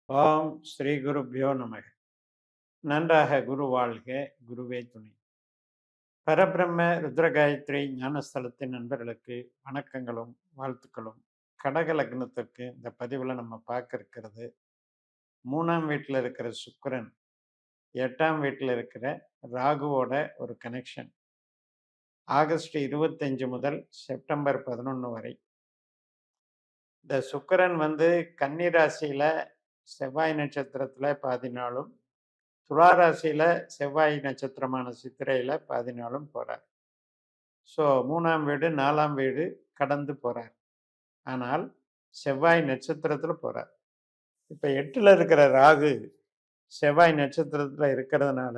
ஓம் ஸ்ரீ குருப்யோ நமக. நன்றாக குரு வாழ்க, குருவே துணை. பரபிரம்ம ருத்ரகாயத்ரி ஞானஸ்தலத்தின் நண்பர்களுக்கு வணக்கங்களும் வாழ்த்துக்களும். கடக லக்னத்துக்கு இந்த பதிவில் நம்ம பார்க்க இருக்கிறது, 3ஆம் வீட்டில் இருக்கிற சுக்கிரன் 8ஆம் வீட்டில் இருக்கிற ராகுவோட ஒரு கனெக்ஷன். ஆகஸ்ட் 25 முதல் செப்டம்பர் 11 வரை. இந்த சுக்கிரன் கன்னி ராசியில செவ்வாய் நட்சத்திரத்துல பாதி நாளும், துலா ராசியில செவ்வாய் நட்சத்திரமான சித்திரையில பாதி நாளும் போறார். ஸோ 3ஆம் வீடு 4ஆம் வீடு கடந்து போறார். ஆனால் செவ்வாய் நட்சத்திரத்துல போறார். இப்ப 8ல இருக்கிற ராகு செவ்வாய் நட்சத்திரத்துல இருக்கிறதுனால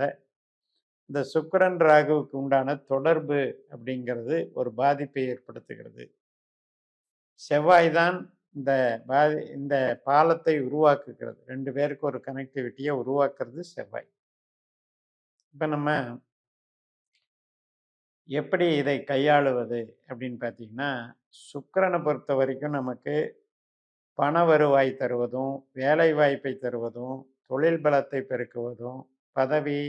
இந்த சுக்கிரன் ராகுவுக்கு உண்டான தொடர்பு அப்படிங்கிறது ஒரு பாதிப்பை ஏற்படுத்துகிறது. செவ்வாய் தான் இந்த பாலத்தை உருவாக்குகிறது. 2 பேருக்கு ஒரு கனெக்டிவிட்டியை உருவாக்குறது செவ்வாய். இப்ப நம்ம எப்படி இதை கையாளுவது அப்படின்னு பார்த்தீங்கன்னா, சுக்கிரனை பொறுத்த வரைக்கும் நமக்கு பண வருவாய் தருவதும், வேலை வாய்ப்பை தருவதும், தொழில் பலத்தை பெருக்குவதும், பதவி,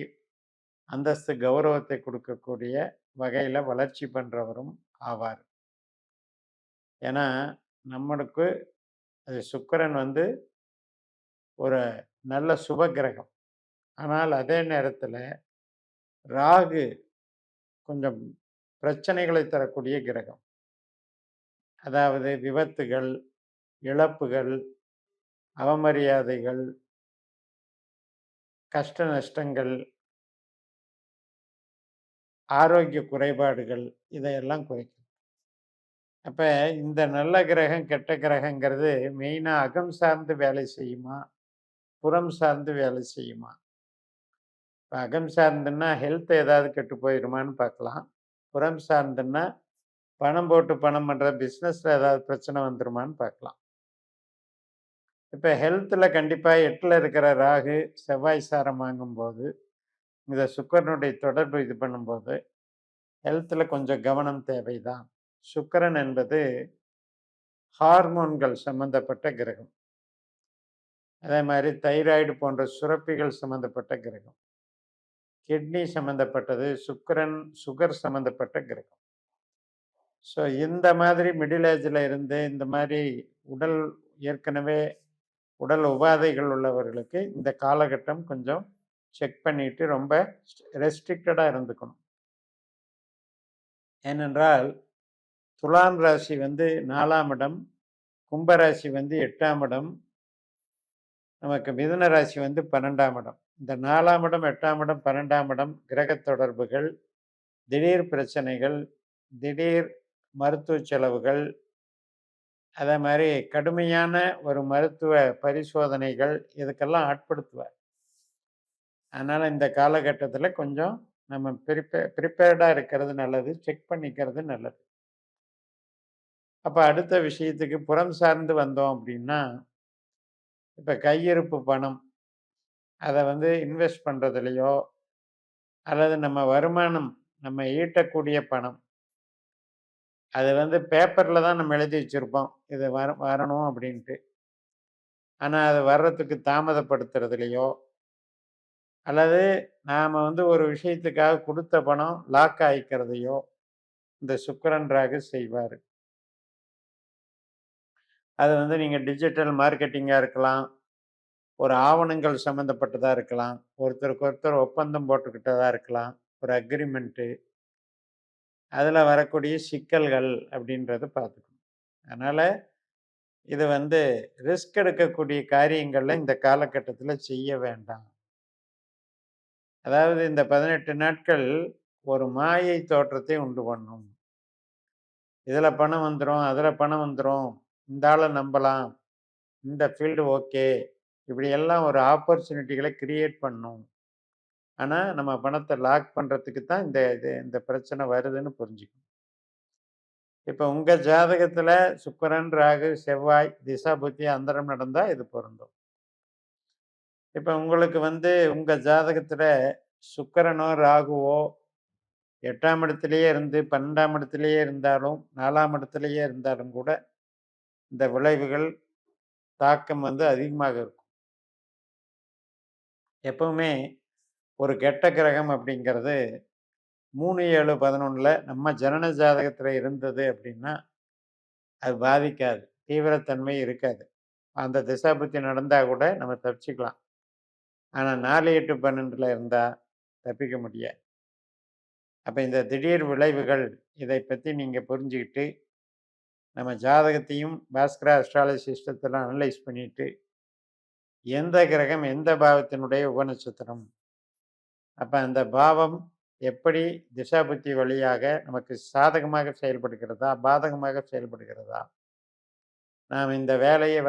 அந்தஸ்து, கௌரவத்தை கொடுக்கக்கூடிய வகையில வளர்ச்சி பண்றவரும் ஆவார். ஏன்னா, நம்மளுக்கு சுக்கிரன் ஒரு நல்ல சுப கிரகம். ஆனால் அதே நேரத்துல ராகு கொஞ்சம் பிரச்சனைகளை தரக்கூடிய கிரகம். அதாவது விபத்துகள், இழப்புகள், அவமரியாதைகள், கஷ்ட நஷ்டங்கள், ஆரோக்கிய குறைபாடுகள் இதையெல்லாம் குறைக்கும். அப்ப இந்த நல்ல கிரகம், கெட்ட கிரகங்கிறது மெயினா அகம் சார்ந்து வேலை செய்யுமா? புறம் சார்ந்து வேலை செய்யுமா? இப்ப அகம் சார்ந்துன்னா ஹெல்த் ஏதாவது கெட்டு போயிருமான்னு பார்க்கலாம். புறம் சார்ந்துன்னா பணம் போட்டு பணம் பண்ற பிசினஸ்ல ஏதாவது பிரச்சனை வந்துருமான்னு பார்க்கலாம். இப்ப ஹெல்த்ல கண்டிப்பா 8ல இருக்கிற ராகு செவ்வாய் சாரம் வாங்கும்போது, இந்த சுக்கிரனுடைய தொடர்பு இது பண்ணும்போது ஹெல்த்ல கொஞ்சம் கவனம் தேவைதான். சுக்கிரன் என்பது ஹார்மோன்கள் சம்பந்தப்பட்ட கிரகம். அதே மாதிரி தைராய்டு போன்ற சுரப்பிகள் சம்பந்தப்பட்ட கிரகம். கிட்னி சம்பந்தப்பட்டது. சுக்கிரன் சுகர் சம்பந்தப்பட்ட கிரகம். ஸோ இந்த மாதிரி மிடில் ஏஜ்ல இருந்து இந்த மாதிரி உடல் ஏற்கனவே உடல் உபாதைகள் உள்ளவர்களுக்கு இந்த காலகட்டம் கொஞ்சம் செக் பண்ணிட்டு ரொம்ப ரெஸ்ட்ரிக்டடா இருந்துக்கணும். ஏனென்றால் துலாம் ராசி 4ஆம் இடம், கும்பராசி 8ஆம் இடம், நமக்கு மிதுன ராசி 12ஆம் இடம். இந்த 4ஆம் இடம், 8ஆம் இடம், 12ஆம் இடம் கிரக தொடர்புகள், திடீர் பிரச்சனைகள், திடீர் மருத்துவ செலவுகள், அதே மாதிரி கடுமையான ஒரு மருத்துவ பரிசோதனைகள் இதுக்கெல்லாம் ஆட்படுத்துவார். அதனால இந்த காலகட்டத்தில் கொஞ்சம் நம்ம ப்ரிப்பேர்டா இருக்கிறது நல்லது, செக் பண்ணிக்கிறது நல்லது. அப்ப அடுத்த விஷயத்துக்கு புறம் சார்ந்து வந்தோம் அப்படின்னா, இப்ப கையிருப்பு பணம் அதை இன்வெஸ்ட் பண்றதுலையோ, அல்லது நம்ம வருமானம், நம்ம ஈட்டக்கூடிய பணம், அது பேப்பர்ல தான் நம்ம எழுதி வச்சிருப்போம், இது வரணும் அப்படின்ட்டு. ஆனா அது வர்றதுக்கு தாமதப்படுத்துறதுலையோ, அல்லது நாம ஒரு விஷயத்துக்காக கொடுத்த பணம் லாக் ஆயிக்கிறதையோ இந்த சுக்கிரன் ராகு செய்வார். அது நீங்க டிஜிட்டல் மார்க்கெட்டிங்கா இருக்கலாம், ஒரு ஆவணங்கள் சம்பந்தப்பட்டதா இருக்கலாம், ஒருத்தருக்கு ஒருத்தர் ஒப்பந்தம் போட்டுக்கிட்டதா இருக்கலாம், ஒரு அக்ரிமெண்ட்டு, அதுல வரக்கூடிய சிக்கல்கள் அப்படின்றத பார்த்துக்கணும். அதனால இது ரிஸ்க் எடுக்கக்கூடிய காரியங்கள்ல இந்த காலகட்டத்துல செய்ய வேண்டாம். அதாவது இந்த 18 நாட்கள் ஒரு மாயை தோற்றத்தை உண்டு பண்ணும். இதுல பணம் வந்துரும், அதுல பணம் வந்துரும், இந்த ஆளை நம்பலாம், இந்த ஃபீல்டு ஓகே, இப்படி எல்லாம் ஒரு ஆப்பர்ச்சுனிட்டிகளை கிரியேட் பண்ணும். ஆனா நம்ம பணத்தை லாக் பண்றதுக்கு தான் இந்த பிரச்சனை வருதுன்னு புரிஞ்சுக்கணும். இப்ப உங்க ஜாதகத்துல சுக்கிரன், ராகு, செவ்வாய் திசா புத்தி அந்தரம் நடந்தா இது பொருந்தும். இப்ப உங்களுக்கு உங்க ஜாதகத்துல சுக்கிரனோ ராகுவோ 8ஆம் இடத்திலேயே இருந்து 12ஆம் இடத்திலேயே இருந்தாலும் 4ஆம் இடத்திலேயே இருந்தாலும் கூட இந்த விளைவுகள் தாக்கம் அதிகமாக இருக்கும். எப்பவுமே ஒரு கெட்ட கிரகம் அப்படிங்கிறது 3, 7, 11ல் நம்ம ஜனன ஜாதகத்துல இருந்தது அப்படின்னா, அது பாதிக்காது. தீவிரத்தன்மை இருக்காது. அந்த திசாபுத்தி நடந்தா கூட நம்ம தப்பிச்சுக்கலாம். ஆனா 4, 8, 12ல இருந்தா தப்பிக்க முடியாது. அப்ப இந்த திடீர் விளைவுகள் இதை பத்தி நீங்க புரிஞ்சுகிட்டு, நம்ம ஜாதகத்தையும் பாஸ்கரா அஸ்ட்ராலஜி சிஸ்டத்துல அனலைஸ் பண்ணிட்டு, எந்த கிரகம் எந்த பாவத்தினுடைய உபநட்சத்திரம், அப்ப அந்த பாவம் எப்படி திசாபுத்தி வழியாக நமக்கு சாதகமாக செயல்படுகிறதா, பாதகமாக செயல்படுகிறதா, நாம் இந்த வேலையை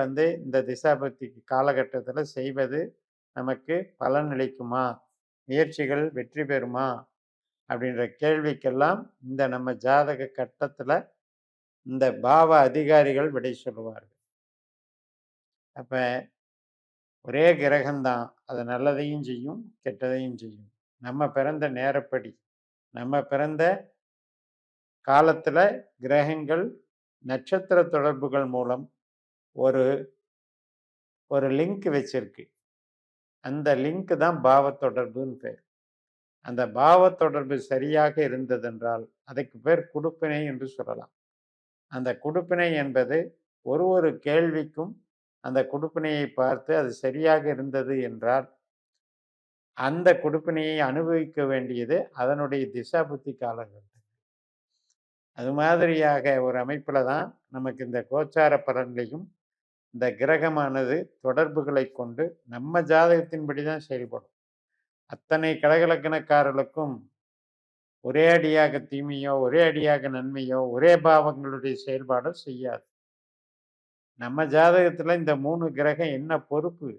இந்த திசாபுத்திக்கு காலகட்டத்துல செய்வது நமக்கு பலன் அளிக்குமா, முயற்சிகள் வெற்றி பெறுமா அப்படின்ற கேள்விக்கெல்லாம் இந்த நம்ம ஜாதக கட்டத்துல இந்த பாவ அதிகாரிகள் விடை சொல்லுவார்கள். அப்ப ஒரே கிரகம்தான், அது நல்லதையும் செய்யும் கெட்டதையும் செய்யும். நம்ம பிறந்த நேரப்படி, நம்ம பிறந்த காலத்துல கிரகங்கள் நட்சத்திர தொடர்புகள் மூலம் ஒரு ஒரு லிங்க் வச்சிருக்கு. அந்த லிங்க் தான் பாவ தொடர்புன்னு பேர். அந்த பாவ தொடர்பு சரியாக இருந்ததென்றால் அதுக்கு பேர் குடுப்பினை என்று சொல்லலாம். அந்த குடுப்பினை என்பது ஒரு கேள்விக்கும் அந்த குடுப்பினையை பார்த்து அது சரியாக இருந்தது என்றால் அந்த குடுப்பினையை அனுபவிக்க வேண்டியது அதனுடைய திசாபுத்தி காலகட்டம். அது மாதிரியாக ஒரு அமைப்புல தான் நமக்கு இந்த கோச்சார பலன்களையும் இந்த கிரகமானது தொடர்புகளை கொண்டு நம்ம ஜாதகத்தின்படி தான் செயல்படும். அத்தனை கடகலக்கணக்காரர்களுக்கும் ஒரே அடியாக தீமையோ ஒரே அடியாக நன்மையோ ஒரே பாவங்களுடைய செயல்பாடோ செய்யாது. நம்ம ஜாதகத்துல இந்த 3 கிரகம் என்ன பொறுப்பு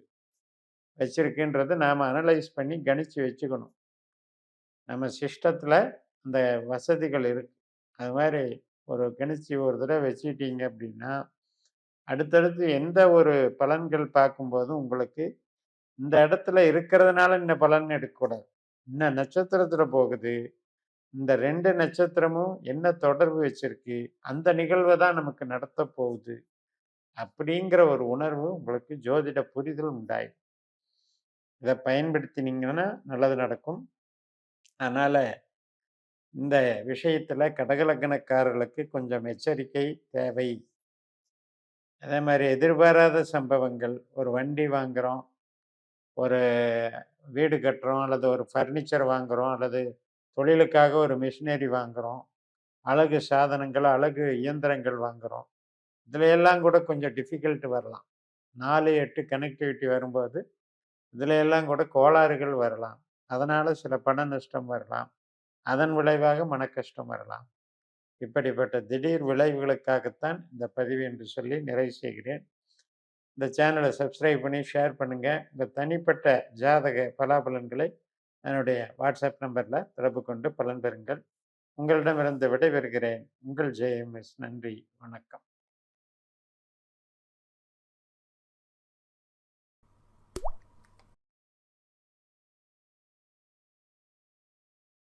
வச்சிருக்குன்றதை நாம அனலைஸ் பண்ணி கணிச்சு வச்சுக்கணும். நம்ம சிஸ்டத்துல அந்த வசதிகள் இருக்கு. அது மாதிரி ஒரு கணிச்சு ஒரு தடவை வச்சுக்கிட்டீங்க அப்படின்னா அடுத்தடுத்து எந்த ஒரு பலன்கள் பார்க்கும்போதும் உங்களுக்கு இந்த இடத்துல இருக்கிறதுனால இந்த பலன் எடுக்கக்கூடாது. இந்த நட்சத்திரத்துல போகுது, இந்த 2 நட்சத்திரமும் என்ன தொடர்பு வச்சிருக்கு, அந்த நிகழ்வை தான் நமக்கு நடத்த போகுது அப்படிங்கிற ஒரு உணர்வு உங்களுக்கு ஜோதிட புரிதல் உண்டாயிடும். இதை பயன்படுத்தினீங்கன்னா நல்லது நடக்கும். அதனால இந்த விஷயத்துல கடகலக்கணக்காரர்களுக்கு கொஞ்சம் எச்சரிக்கை தேவை. அதே மாதிரி எதிர்பாராத சம்பவங்கள், ஒரு வண்டி வாங்குறோம், ஒரு வீடு கட்டுறோம், அல்லது ஒரு ஃபர்னிச்சர் வாங்குறோம், அல்லது தொழிலுக்காக ஒரு மிஷினரி வாங்குறோம், அழகு சாதனங்கள், அழகு இயந்திரங்கள் வாங்குறோம். இதுல எல்லாம் கூட கொஞ்சம் டிஃபிகல்ட் வரலாம். 4, 8 கனெக்டிவிட்டி வரும்போது இதுல எல்லாம் கூட கோளாறுகள் வரலாம். அதனால சில பண நஷ்டம் வரலாம். அதன் விளைவாக மன கஷ்டம் வரலாம். இப்படிப்பட்ட திடீர் விளைவுகளுக்காகத்தான் இந்த பதிவு என்று சொல்லி நிறைவு செய்கிறேன். இந்த சேனலை சப்ஸ்கிரைப் பண்ணி ஷேர் பண்ணுங்க. உங்கள் தனிப்பட்ட ஜாதக பலாபலன்களை என்னுடைய வாட்ஸ்அப் நம்பரில் தொடர்பு கொண்டு பலன் பெறுங்கள். உங்களிடமிருந்து விடைபெறுகிறேன். உங்கள் ஜேஎம்எஸ். நன்றி, வணக்கம்.